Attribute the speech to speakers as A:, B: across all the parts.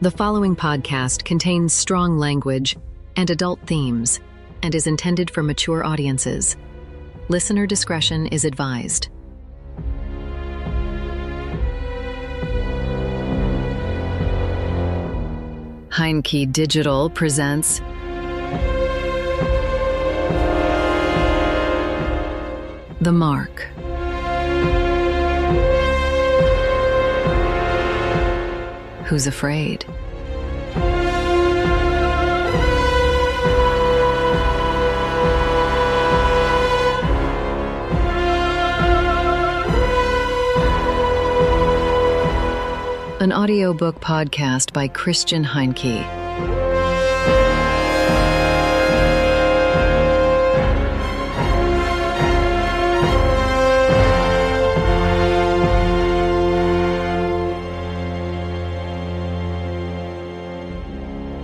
A: The following podcast contains strong language and adult themes and is intended for mature audiences. Listener discretion is advised. Heinke Digital presents The Mark. Who's afraid? An audiobook podcast by Christian Heinke.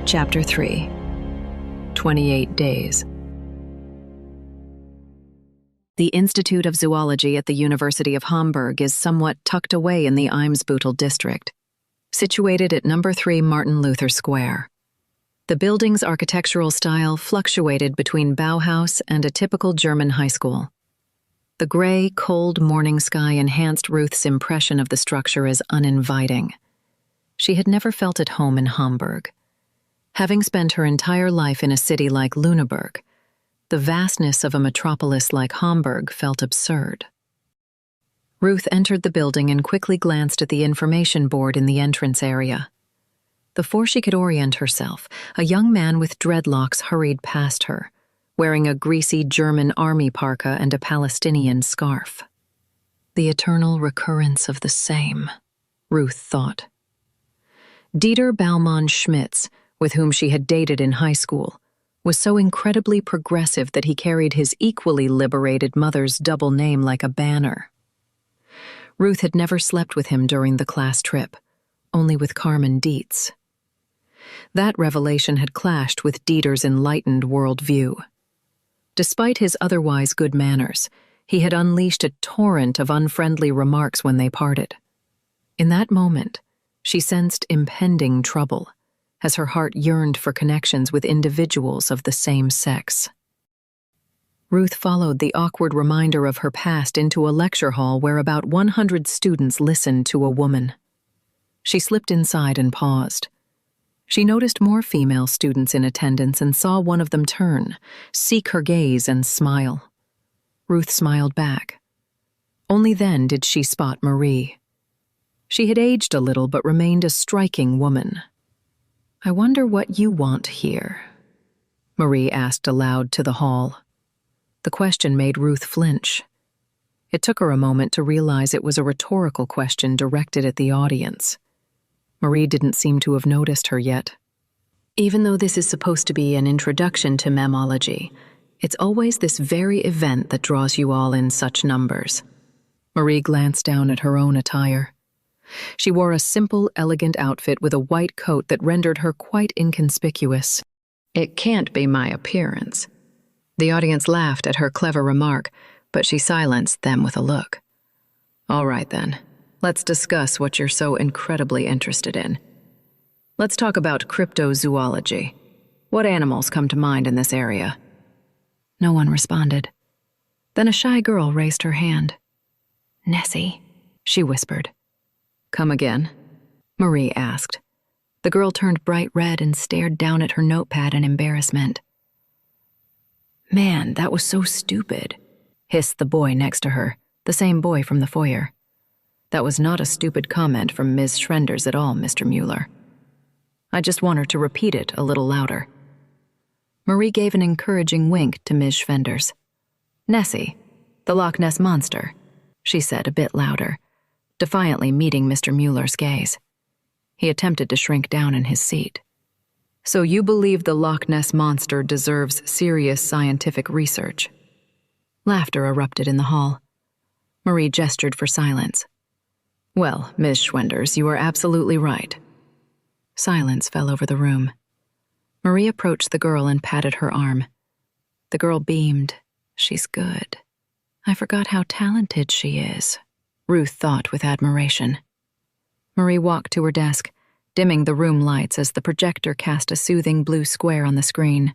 A: Chapter 3, 28 Days. The Institute of Zoology at the University of Hamburg is somewhat tucked away in the Eimsbüttel district, situated at No. 3 Martin Luther Square. The building's architectural style fluctuated between Bauhaus and a typical German high school. The gray, cold morning sky enhanced Ruth's impression of the structure as uninviting. She had never felt at home in Hamburg. Having spent her entire life in a city like Lüneburg, the vastness of a metropolis like Hamburg felt absurd. Ruth entered the building and quickly glanced at the information board in the entrance area. Before she could orient herself, a young man with dreadlocks hurried past her, wearing a greasy German army parka and a Palestinian scarf. The eternal recurrence of the same, Ruth thought. Dieter Baumann-Schmitz, with whom she had dated in high school, was so incredibly progressive that he carried his equally liberated mother's double name like a banner. Ruth had never slept with him during the class trip, only with Carmen Dietz. That revelation had clashed with Dieter's enlightened worldview. Despite his otherwise good manners, he had unleashed a torrent of unfriendly remarks when they parted. In that moment, she sensed impending trouble, as her heart yearned for connections with individuals of the same sex. Ruth followed the awkward reminder of her past into a lecture hall where about 100 students listened to a woman. She slipped inside and paused. She noticed more female students in attendance and saw one of them turn, seek her gaze, and smile. Ruth smiled back. Only then did she spot Marie. She had aged a little but remained a striking woman. "I wonder what you want here?" Marie asked aloud to the hall. The question made Ruth flinch. It took her a moment to realize it was a rhetorical question directed at the audience. Marie didn't seem to have noticed her yet. "Even though this is supposed to be an introduction to mammalogy, it's always this very event that draws you all in such numbers." Marie glanced down at her own attire. She wore a simple, elegant outfit with a white coat that rendered her quite inconspicuous. "It can't be my appearance." The audience laughed at her clever remark, but she silenced them with a look. "All right then, let's discuss what you're so incredibly interested in. Let's talk about cryptozoology. What animals come to mind in this area?" No one responded. Then a shy girl raised her hand. "Nessie," she whispered. "Come again?" Marie asked. The girl turned bright red and stared down at her notepad in embarrassment. "Man, that was so stupid," hissed the boy next to her, the same boy from the foyer. "That was not a stupid comment from Ms. Schrenders at all, Mr. Mueller. I just want her to repeat it a little louder." Marie gave an encouraging wink to Ms. Schrenders. "Nessie, the Loch Ness Monster," she said a bit louder, defiantly meeting Mr. Mueller's gaze. He attempted to shrink down in his seat. "So you believe the Loch Ness Monster deserves serious scientific research?" Laughter erupted in the hall. Marie gestured for silence. "Well, Ms. Schrenders, you are absolutely right." Silence fell over the room. Marie approached the girl and patted her arm. The girl beamed. "She's good. I forgot how talented she is," Ruth thought with admiration. Marie walked to her desk, dimming the room lights as the projector cast a soothing blue square on the screen.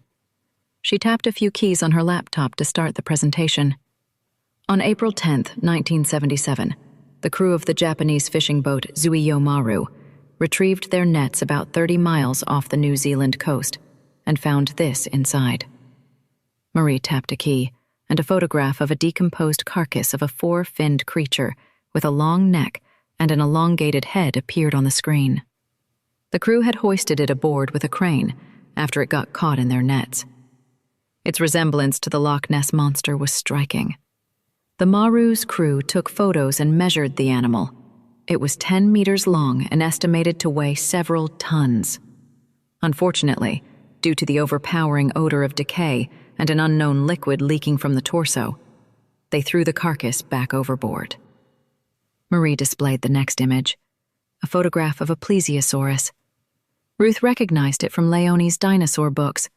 A: She tapped a few keys on her laptop to start the presentation. On April 10, 1977, the crew of the Japanese fishing boat Zuiyo Maru retrieved their nets about 30 miles off the New Zealand coast and found this inside. Marie tapped a key, and a photograph of a decomposed carcass of a four-finned creature with a long neck and an elongated head appeared on the screen. The crew had hoisted it aboard with a crane after it got caught in their nets. Its resemblance to the Loch Ness Monster was striking. The Maru's crew took photos and measured the animal. It was 10 meters long and estimated to weigh several tons. Unfortunately, due to the overpowering odor of decay and an unknown liquid leaking from the torso, they threw the carcass back overboard. Marie displayed the next image, a photograph of a plesiosaurus. Ruth recognized it from Leonie's dinosaur books.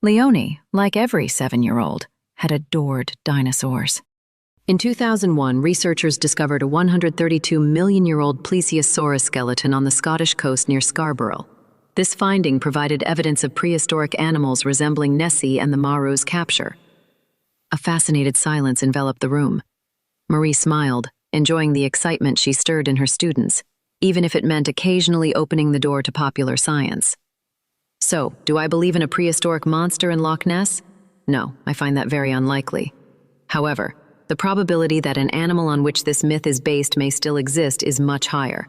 A: Leonie, like every 7-year-old, had adored dinosaurs. In 2001, researchers discovered a 132-million-year-old plesiosaurus skeleton on the Scottish coast near Scarborough. This finding provided evidence of prehistoric animals resembling Nessie and the Maru's capture. A fascinated silence enveloped the room. Marie smiled, enjoying the excitement she stirred in her students, even if it meant occasionally opening the door to popular science. So, do I believe in a prehistoric monster in Loch Ness? No, I find that very unlikely. However, the probability that an animal on which this myth is based may still exist is much higher.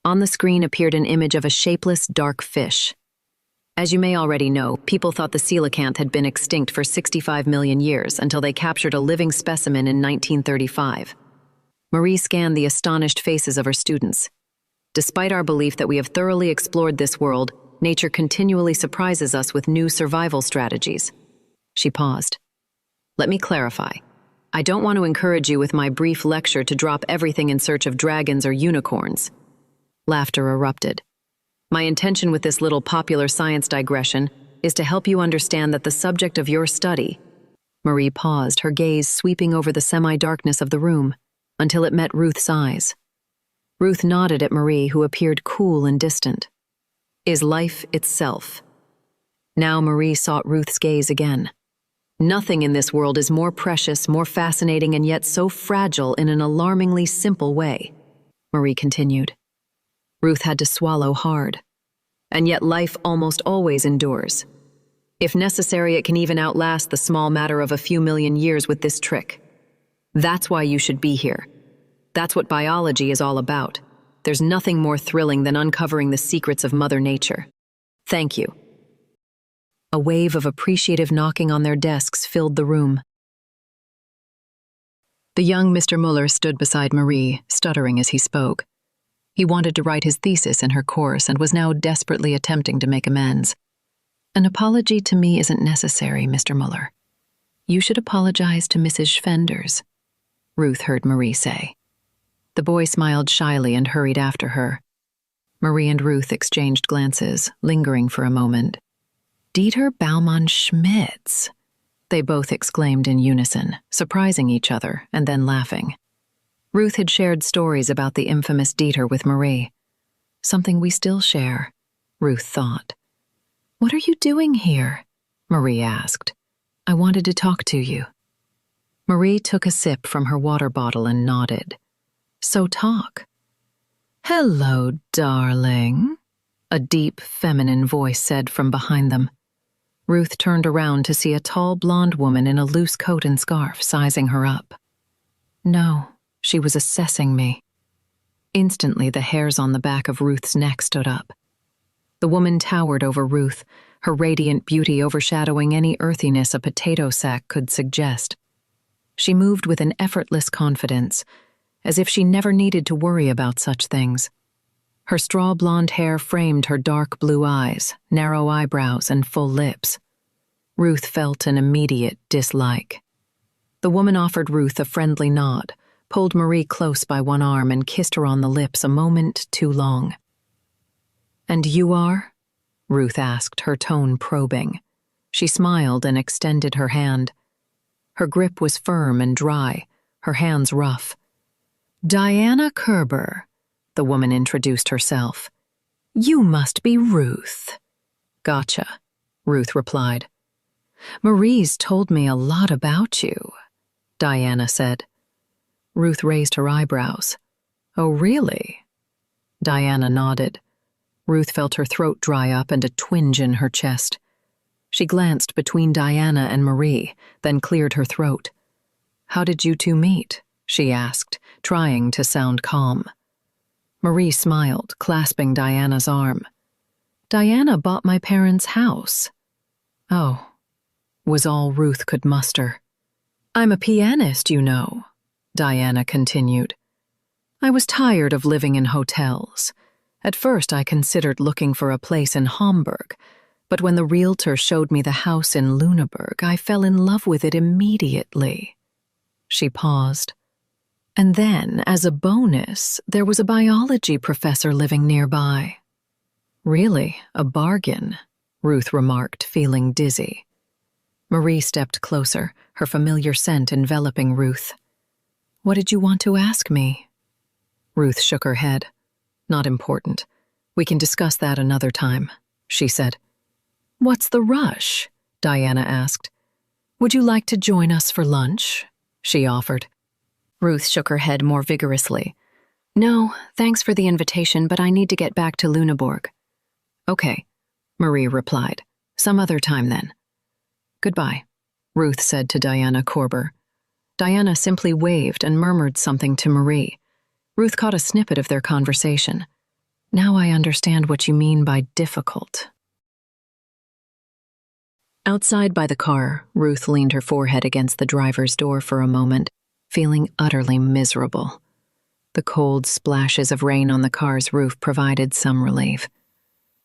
A: On the screen appeared an image of a shapeless, dark fish. As you may already know, people thought the coelacanth had been extinct for 65 million years until they captured a living specimen in 1935. Marie scanned the astonished faces of her students. Despite our belief that we have thoroughly explored this world, nature continually surprises us with new survival strategies. She paused. Let me clarify. I don't want to encourage you with my brief lecture to drop everything in search of dragons or unicorns. Laughter erupted. My intention with this little popular science digression is to help you understand that the subject of your study— Marie paused, her gaze sweeping over the semi-darkness of the room, until it met Ruth's eyes. Ruth nodded at Marie, who appeared cool and distant. Is life itself. Now Marie sought Ruth's gaze again. Nothing in this world is more precious, more fascinating, and yet so fragile in an alarmingly simple way, Marie continued. Ruth had to swallow hard. And yet life almost always endures. If necessary, it can even outlast the small matter of a few million years with this trick. That's why you should be here. That's what biology is all about. There's nothing more thrilling than uncovering the secrets of Mother Nature. Thank you. A wave of appreciative knocking on their desks filled the room. The young Mr. Muller stood beside Marie, stuttering as he spoke. He wanted to write his thesis in her course and was now desperately attempting to make amends. An apology to me isn't necessary, Mr. Muller. You should apologize to Mrs. Schwenders, Ruth heard Marie say. The boy smiled shyly and hurried after her. Marie and Ruth exchanged glances, lingering for a moment. Dieter Baumann-Schmitz, they both exclaimed in unison, surprising each other and then laughing. Ruth had shared stories about the infamous Dieter with Marie. Something we still share, Ruth thought. What are you doing here? Marie asked. I wanted to talk to you. Marie took a sip from her water bottle and nodded. So talk. Hello, darling, a deep, feminine voice said from behind them. Ruth turned around to see a tall blonde woman in a loose coat and scarf sizing her up. No, she was assessing me. Instantly, the hairs on the back of Ruth's neck stood up. The woman towered over Ruth, her radiant beauty overshadowing any earthiness a potato sack could suggest. She moved with an effortless confidence, as if she never needed to worry about such things. Her straw blonde hair framed her dark blue eyes, narrow eyebrows, and full lips. Ruth felt an immediate dislike. The woman offered Ruth a friendly nod, pulled Marie close by one arm, and kissed her on the lips a moment too long. And you are? Ruth asked, her tone probing. She smiled and extended her hand. Her grip was firm and dry, her hands rough. Diana Kerber, the woman introduced herself. You must be Ruth. Gotcha, Ruth replied. Marie's told me a lot about you, Diana said. Ruth raised her eyebrows. Oh, really? Diana nodded. Ruth felt her throat dry up and a twinge in her chest. She glanced between Diana and Marie, then cleared her throat. How did you two meet? She asked, trying to sound calm. Marie smiled, clasping Diana's arm. Diana bought my parents' house. Oh, was all Ruth could muster. I'm a pianist, you know, Diana continued. I was tired of living in hotels. At first I considered looking for a place in Hamburg, but when the realtor showed me the house in Lüneburg, I fell in love with it immediately. She paused. And then, as a bonus, there was a biology professor living nearby. Really, a bargain, Ruth remarked, feeling dizzy. Marie stepped closer, her familiar scent enveloping Ruth. What did you want to ask me? Ruth shook her head. Not important. We can discuss that another time, she said. What's the rush? Diana asked. Would you like to join us for lunch? She offered. Ruth shook her head more vigorously. No, thanks for the invitation, but I need to get back to Lüneburg. Okay, Marie replied. Some other time then. Goodbye, Ruth said to Diana Korber. Diana simply waved and murmured something to Marie. Ruth caught a snippet of their conversation. Now I understand what you mean by difficult. Outside by the car, Ruth leaned her forehead against the driver's door for a moment, feeling utterly miserable. The cold splashes of rain on the car's roof provided some relief.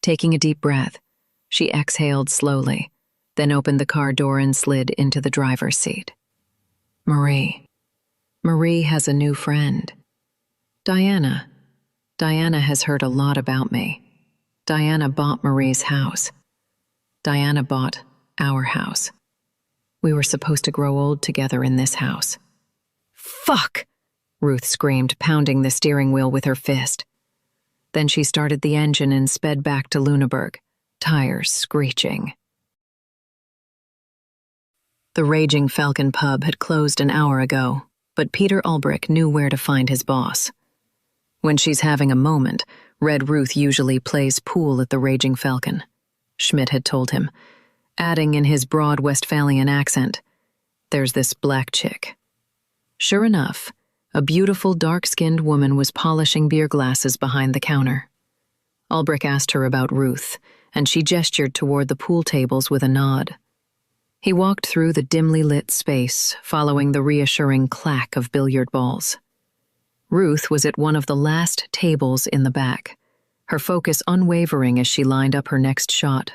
A: Taking a deep breath, she exhaled slowly, then opened the car door and slid into the driver's seat. Marie. Marie has a new friend. Diana. Diana has heard a lot about me. Diana bought Marie's house. Diana bought our house. We were supposed to grow old together in this house. Fuck! Ruth screamed, pounding the steering wheel with her fist. Then she started the engine and sped back to Lüneburg, tires screeching. The Raging Falcon pub had closed an hour ago, but Peter Ulbrich knew where to find his boss. When she's having a moment, Red Ruth usually plays pool at the Raging Falcon, Schmidt had told him, adding in his broad Westphalian accent, "There's this black chick." Sure enough, a beautiful dark-skinned woman was polishing beer glasses behind the counter. Ulbrich asked her about Ruth, and she gestured toward the pool tables with a nod. He walked through the dimly lit space, following the reassuring clack of billiard balls. Ruth was at one of the last tables in the back, her focus unwavering as she lined up her next shot.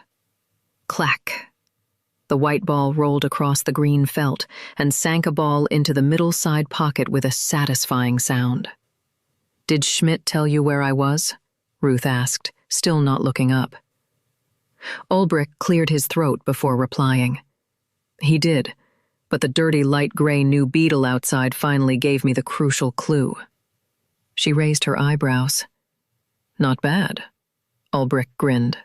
A: Clack. The white ball rolled across the green felt and sank a ball into the middle side pocket with a satisfying sound. Did Schmidt tell you where I was? Ruth asked, still not looking up. Ulbrich cleared his throat before replying. He did, but the dirty light gray new beetle outside finally gave me the crucial clue. She raised her eyebrows. Not bad. Ulbrich grinned.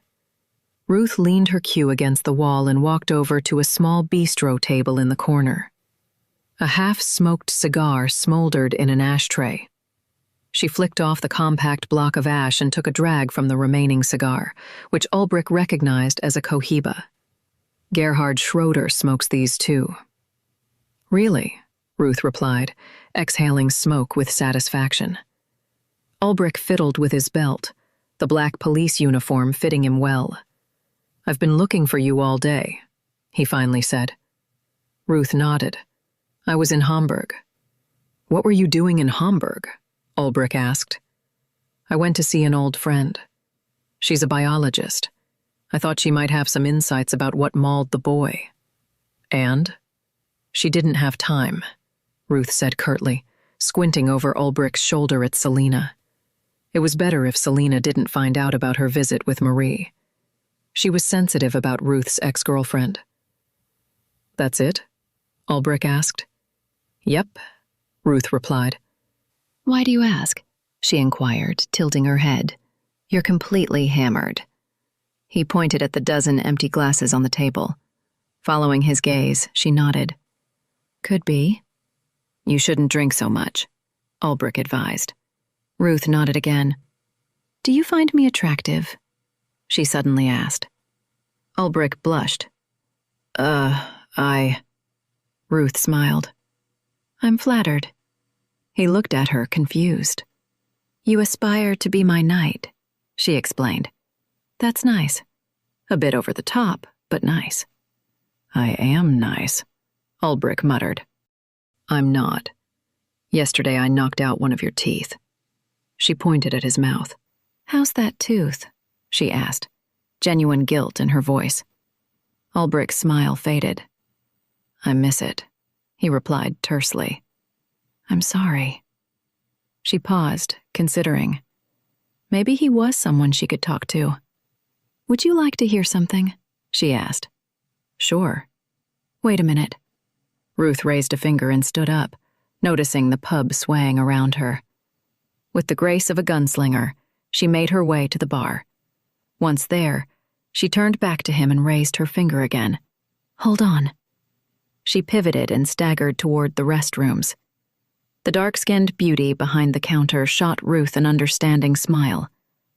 A: Ruth leaned her cue against the wall and walked over to a small bistro table in the corner. A half-smoked cigar smoldered in an ashtray. She flicked off the compact block of ash and took a drag from the remaining cigar, which Ulbrich recognized as a Cohiba. Gerhard Schroeder smokes these too. Really? Ruth replied, exhaling smoke with satisfaction. Ulbrich fiddled with his belt, the black police uniform fitting him well. I've been looking for you all day, he finally said. Ruth nodded. I was in Hamburg. What were you doing in Hamburg? Ulbrich asked. I went to see an old friend. She's a biologist. I thought she might have some insights about what mauled the boy. And? She didn't have time, Ruth said curtly, squinting over Ulbrich's shoulder at Selina. It was better if Selina didn't find out about her visit with Marie. She was sensitive about Ruth's ex-girlfriend. That's it? Ulbrich asked. Yep, Ruth replied. Why do you ask? She inquired, tilting her head. You're completely hammered. He pointed at the dozen empty glasses on the table. Following his gaze, she nodded. Could be. You shouldn't drink so much, Ulbrich advised. Ruth nodded again. Do you find me attractive? She suddenly asked. Ulbrich blushed. Ruth smiled. I'm flattered. He looked at her, confused. You aspire to be my knight, she explained. That's nice. A bit over the top, but nice. I am nice, Ulbrich muttered. I'm not. Yesterday I knocked out one of your teeth. She pointed at his mouth. How's that tooth? She asked, genuine guilt in her voice. Ulbrich's smile faded. I miss it, he replied tersely. I'm sorry. She paused, considering. Maybe he was someone she could talk to. Would you like to hear something? She asked. Sure. Wait a minute. Ruth raised a finger and stood up, noticing the pub swaying around her. With the grace of a gunslinger, she made her way to the bar. Once there, she turned back to him and raised her finger again. Hold on. She pivoted and staggered toward the restrooms. The dark-skinned beauty behind the counter shot Ruth an understanding smile,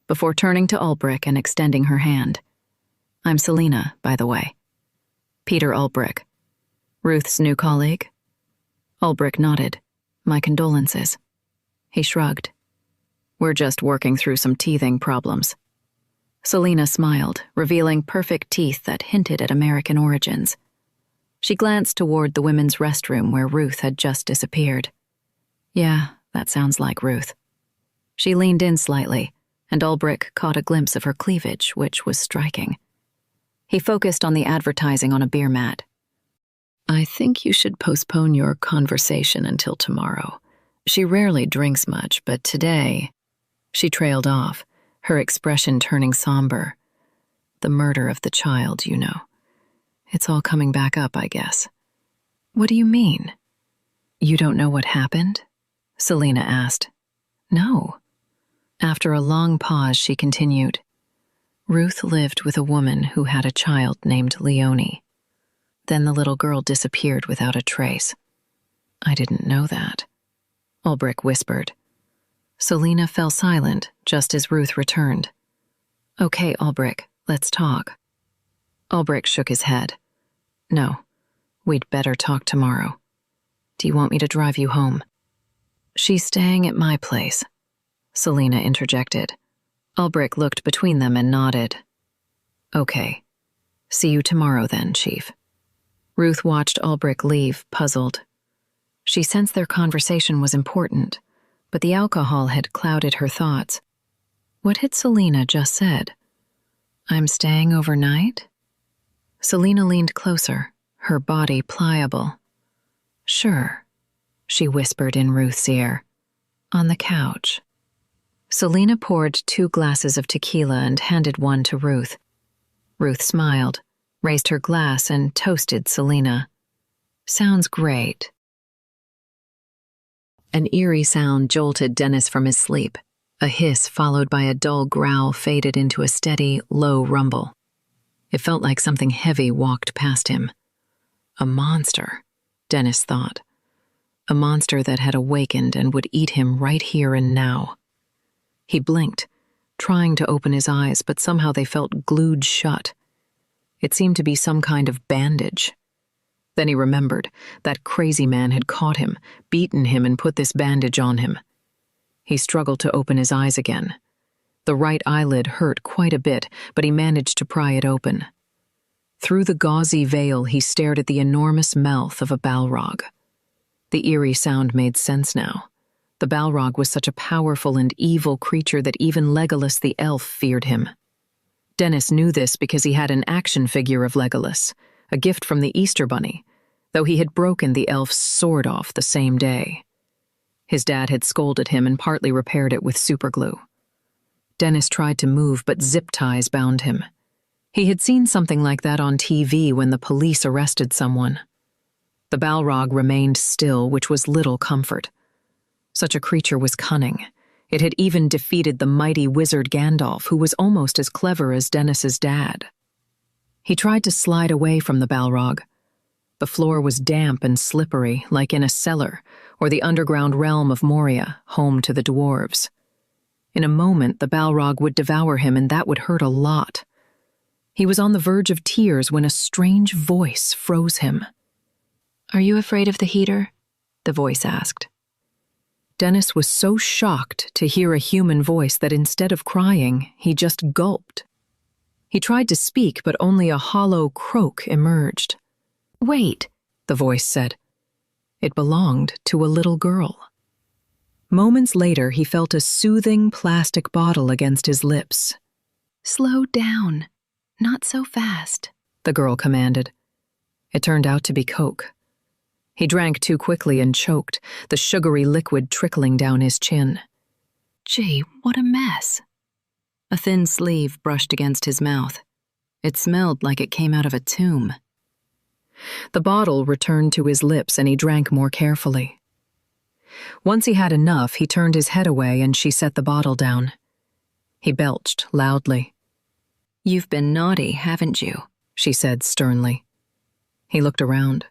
A: before turning to Ulbrich and extending her hand. I'm Selina, by the way. Peter Ulbrich. Ruth's new colleague? Ulbrich nodded. My condolences. He shrugged. We're just working through some teething problems. Selina smiled, revealing perfect teeth that hinted at American origins. She glanced toward the women's restroom where Ruth had just disappeared. Yeah, that sounds like Ruth. She leaned in slightly, and Ulbrich caught a glimpse of her cleavage, which was striking. He focused on the advertising on a beer mat. I think you should postpone your conversation until tomorrow. She rarely drinks much, but today... She trailed off, her expression turning somber. The murder of the child, you know. It's all coming back up, I guess. What do you mean? You don't know what happened? Selina asked. No. After a long pause, she continued. Ruth lived with a woman who had a child named Leonie. Then the little girl disappeared without a trace. I didn't know that, Ulbrich whispered. Selina fell silent just as Ruth returned. Okay, Ulbrich, let's talk. Ulbrich shook his head. No, we'd better talk tomorrow. Do you want me to drive you home? She's staying at my place, Selina interjected. Ulbrich looked between them and nodded. Okay. See you tomorrow then, Chief. Ruth watched Ulbrich leave, puzzled. She sensed their conversation was important, but the alcohol had clouded her thoughts. What had Selina just said? I'm staying overnight? Selina leaned closer, her body pliable. Sure, she whispered in Ruth's ear. On the couch. Selina poured 2 glasses of tequila and handed one to Ruth. Ruth smiled, raised her glass, and toasted Selina. Sounds great. An eerie sound jolted Dennis from his sleep. A hiss followed by a dull growl faded into a steady, low rumble. It felt like something heavy walked past him. A monster, Dennis thought. A monster that had awakened and would eat him right here and now. He blinked, trying to open his eyes, but somehow they felt glued shut. It seemed to be some kind of bandage. Then he remembered that crazy man had caught him, beaten him, and put this bandage on him. He struggled to open his eyes again. The right eyelid hurt quite a bit, but he managed to pry it open. Through the gauzy veil, he stared at the enormous mouth of a Balrog. The eerie sound made sense now. The Balrog was such a powerful and evil creature that even Legolas the elf feared him. Dennis knew this because he had an action figure of Legolas, a gift from the Easter Bunny, though he had broken the elf's sword off the same day. His dad had scolded him and partly repaired it with superglue. Dennis tried to move, but zip ties bound him. He had seen something like that on TV when the police arrested someone. The Balrog remained still, which was little comfort. Such a creature was cunning. It had even defeated the mighty wizard Gandalf, who was almost as clever as Dennis's dad. He tried to slide away from the Balrog. The floor was damp and slippery, like in a cellar, or the underground realm of Moria, home to the dwarves. In a moment, the Balrog would devour him, and that would hurt a lot. He was on the verge of tears when a strange voice froze him. "Are you afraid of the heater?" the voice asked. Dennis was so shocked to hear a human voice that instead of crying, he just gulped. He tried to speak, but only a hollow croak emerged. "Wait," the voice said. It belonged to a little girl. Moments later, he felt a soothing plastic bottle against his lips. "Slow down. Not so fast," the girl commanded. It turned out to be Coke. He drank too quickly and choked, the sugary liquid trickling down his chin. Gee, what a mess. A thin sleeve brushed against his mouth. It smelled like it came out of a tomb. The bottle returned to his lips and he drank more carefully. Once he had enough, he turned his head away and she set the bottle down. He belched loudly. "You've been naughty, haven't you?" she said sternly. He looked around.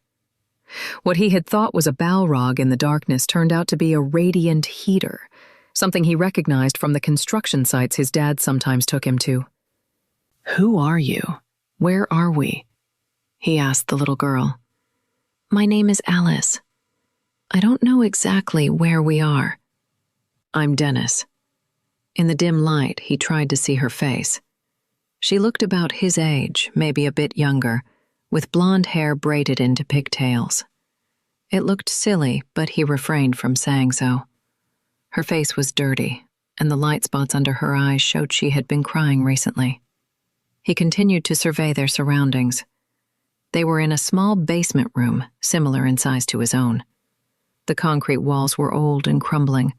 A: What he had thought was a Balrog in the darkness turned out to be a radiant heater, something he recognized from the construction sites his dad sometimes took him to. "Who are you? Where are we?" he asked the little girl. "My name is Alice. I don't know exactly where we are." "I'm Dennis." In the dim light, he tried to see her face. She looked about his age, maybe a bit younger, with blonde hair braided into pigtails. It looked silly, but he refrained from saying so. Her face was dirty, and the light spots under her eyes showed she had been crying recently. He continued to survey their surroundings. They were in a small basement room, similar in size to his own. The concrete walls were old and crumbling,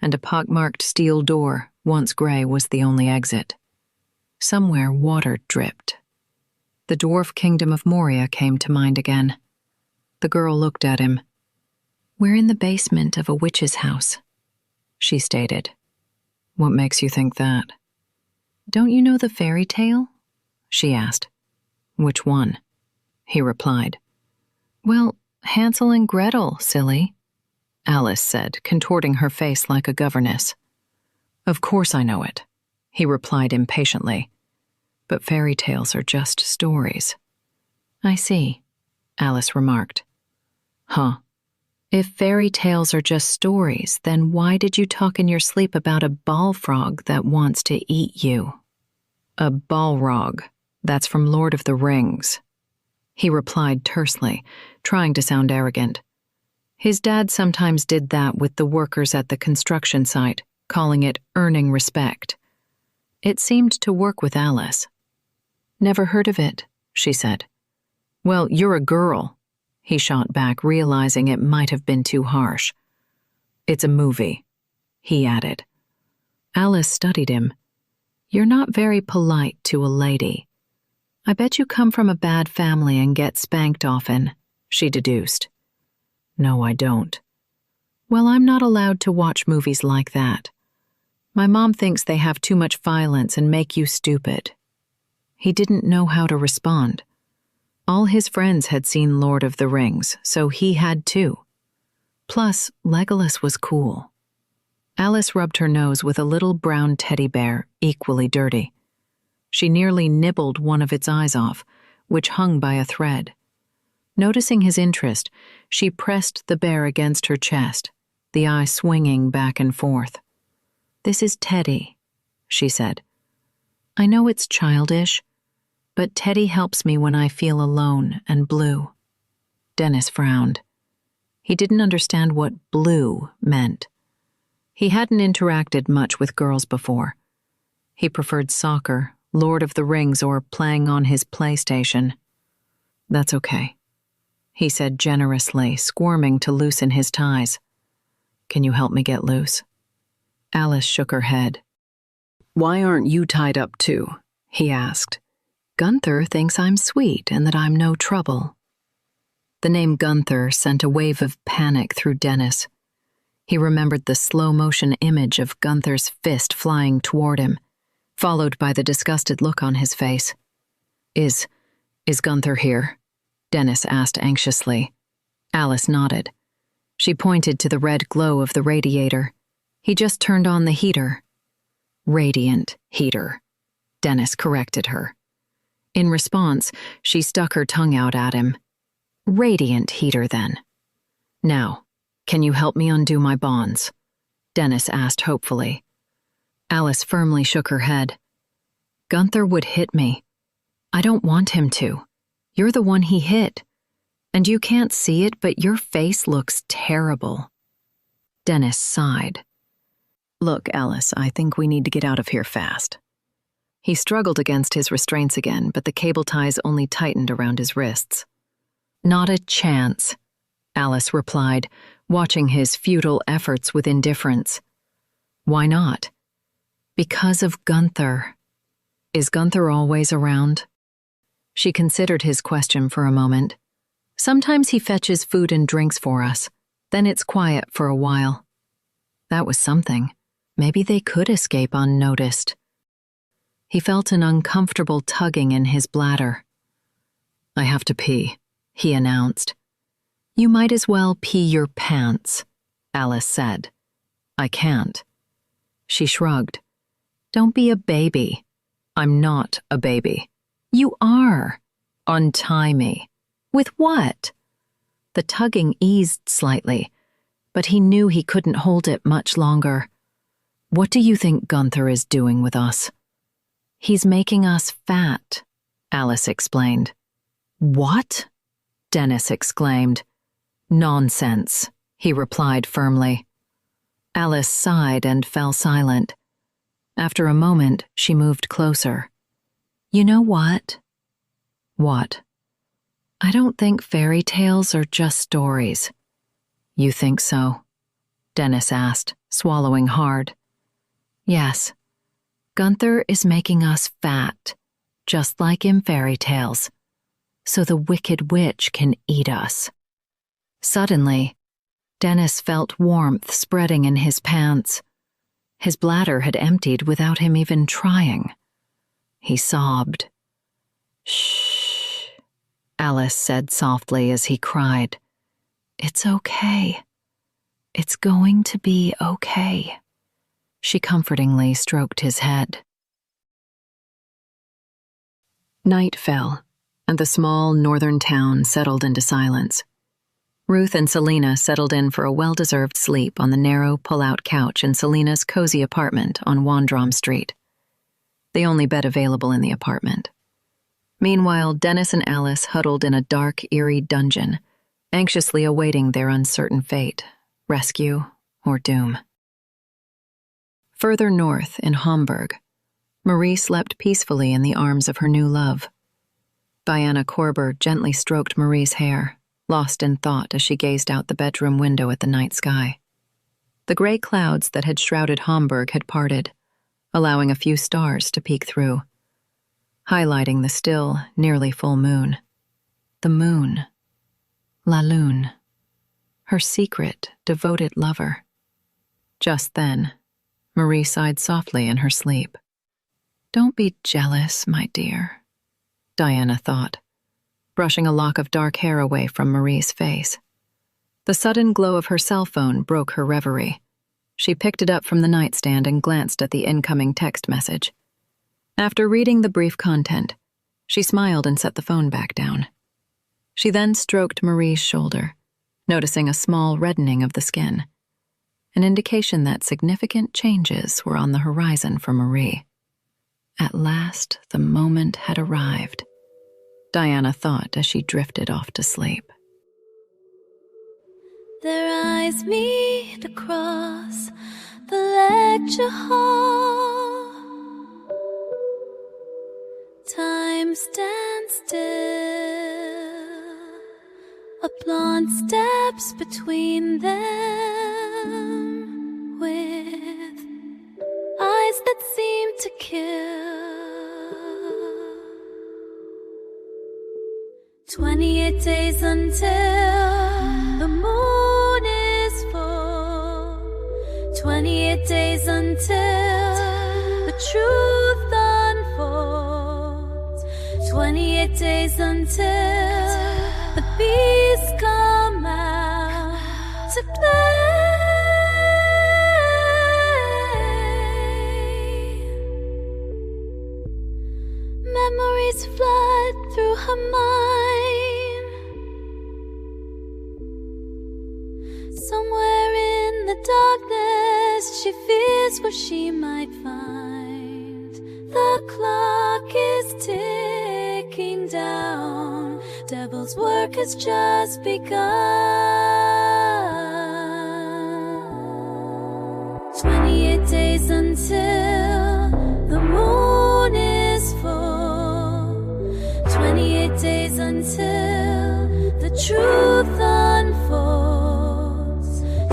A: and a pockmarked steel door, once gray, was the only exit. Somewhere water dripped. The dwarf kingdom of Moria came to mind again. The girl looked at him. "We're in the basement of a witch's house," she stated. "What makes you think that?" "Don't you know the fairy tale?" she asked. "Which one?" he replied. "Well, Hansel and Gretel, silly," Alice said, contorting her face like a governess. "Of course I know it," he replied impatiently. "But fairy tales are just stories." "I see," Alice remarked. "Huh. If fairy tales are just stories, then why did you talk in your sleep about a balfrog that wants to eat you?" "A balrog. That's from Lord of the Rings," he replied tersely, trying to sound arrogant. His dad sometimes did that with the workers at the construction site, calling it earning respect. It seemed to work with Alice. "Never heard of it," she said. "Well, you're a girl," he shot back, realizing it might have been too harsh. "It's a movie," he added. Alice studied him. "You're not very polite to a lady. I bet you come from a bad family and get spanked often," she deduced. "No, I don't." "Well, I'm not allowed to watch movies like that. My mom thinks they have too much violence and make you stupid." He didn't know how to respond. All his friends had seen Lord of the Rings, so he had too. Plus, Legolas was cool. Alice rubbed her nose with a little brown teddy bear, equally dirty. She nearly nibbled one of its eyes off, which hung by a thread. Noticing his interest, she pressed the bear against her chest, the eye swinging back and forth. "This is Teddy," she said. "I know it's childish, but Teddy helps me when I feel alone and blue." Dennis frowned. He didn't understand what blue meant. He hadn't interacted much with girls before. He preferred soccer, Lord of the Rings, or playing on his PlayStation. "That's okay," he said generously, squirming to loosen his ties. "Can you help me get loose?" Alice shook her head. "Why aren't you tied up too?" he asked. "Gunther thinks I'm sweet and that I'm no trouble." The name Gunther sent a wave of panic through Dennis. He remembered the slow-motion image of Gunther's fist flying toward him, followed by the disgusted look on his face. Is Gunther here?" Dennis asked anxiously. Alice nodded. She pointed to the red glow of the radiator. "He just turned on the heater." "Radiant heater," Dennis corrected her. In response, she stuck her tongue out at him. "Radiant heater, then. Now, can you help me undo my bonds?" Dennis asked hopefully. Alice firmly shook her head. "Gunther would hit me. I don't want him to. You're the one he hit. And you can't see it, but your face looks terrible." Dennis sighed. "Look, Alice, I think we need to get out of here fast." He struggled against his restraints again, but the cable ties only tightened around his wrists. "Not a chance," Alice replied, watching his futile efforts with indifference. "Why not?" "Because of Gunther." "Is Gunther always around?" She considered his question for a moment. "Sometimes he fetches food and drinks for us. Then it's quiet for a while." That was something. Maybe they could escape unnoticed. He felt an uncomfortable tugging in his bladder. "I have to pee," he announced. "You might as well pee your pants," Alice said. "I can't." She shrugged. "Don't be a baby." "I'm not a baby." "You are." "Untie me." "With what?" The tugging eased slightly, but he knew he couldn't hold it much longer. "What do you think Gunther is doing with us?" "He's making us fat," Alice explained. "What?" Dennis exclaimed. "Nonsense," he replied firmly. Alice sighed and fell silent. After a moment, she moved closer. "You know what?" "What?" "I don't think fairy tales are just stories." "You think so?" Dennis asked, swallowing hard. "Yes. Gunther is making us fat, just like in fairy tales, so the wicked witch can eat us." Suddenly, Dennis felt warmth spreading in his pants. His bladder had emptied without him even trying. He sobbed. "Shh," Alice said softly as he cried. "It's okay. It's going to be okay." She comfortingly stroked his head. Night fell, and the small northern town settled into silence. Ruth and Selena settled in for a well-deserved sleep on the narrow pull-out couch in Selena's cozy apartment on Wandrom Street, the only bed available in the apartment. Meanwhile, Dennis and Alice huddled in a dark, eerie dungeon, anxiously awaiting their uncertain fate, rescue or doom. Further north, in Hamburg, Marie slept peacefully in the arms of her new love. Diana Korber gently stroked Marie's hair, lost in thought as she gazed out the bedroom window at the night sky. The gray clouds that had shrouded Hamburg had parted, allowing a few stars to peek through, highlighting the still, nearly full moon. The moon. La Lune. Her secret, devoted lover. Just then, Marie sighed softly in her sleep. "Don't be jealous, my dear," Diana thought, brushing a lock of dark hair away from Marie's face. The sudden glow of her cell phone broke her reverie. She picked it up from the nightstand and glanced at the incoming text message. After reading the brief content, she smiled and set the phone back down. She then stroked Marie's shoulder, noticing a small reddening of the skin, an indication that significant changes were on the horizon for Marie. At last, the moment had arrived, Diana thought as she drifted off to sleep.
B: Their eyes meet across the lecture hall. Time stands still. A blonde steps between them with eyes that seem to kill. 28 days until the moon is full. 28 days until the truth unfolds. 28 days until the beasts come out to play. Memories flood through her mind. Somewhere in the darkness, she fears what she might find. The clock is ticking down. Devil's work has just begun. 28 days until the moon is full. 28 days until the truth unfolds.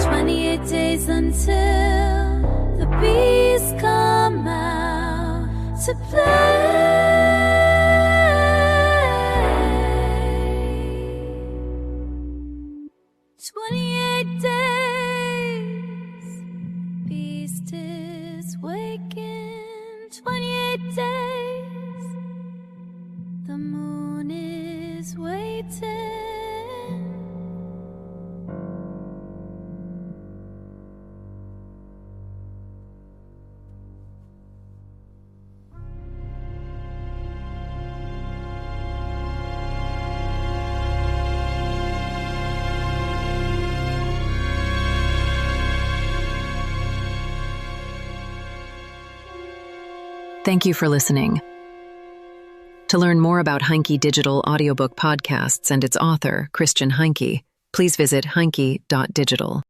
B: 28 days until the beasts come out to play. 28 days, beast is waking. 28 days, the moon is waiting.
A: Thank you for listening. To learn more about Heinke Digital audiobook podcasts and its author, Christian Heinke, please visit heinke.digital.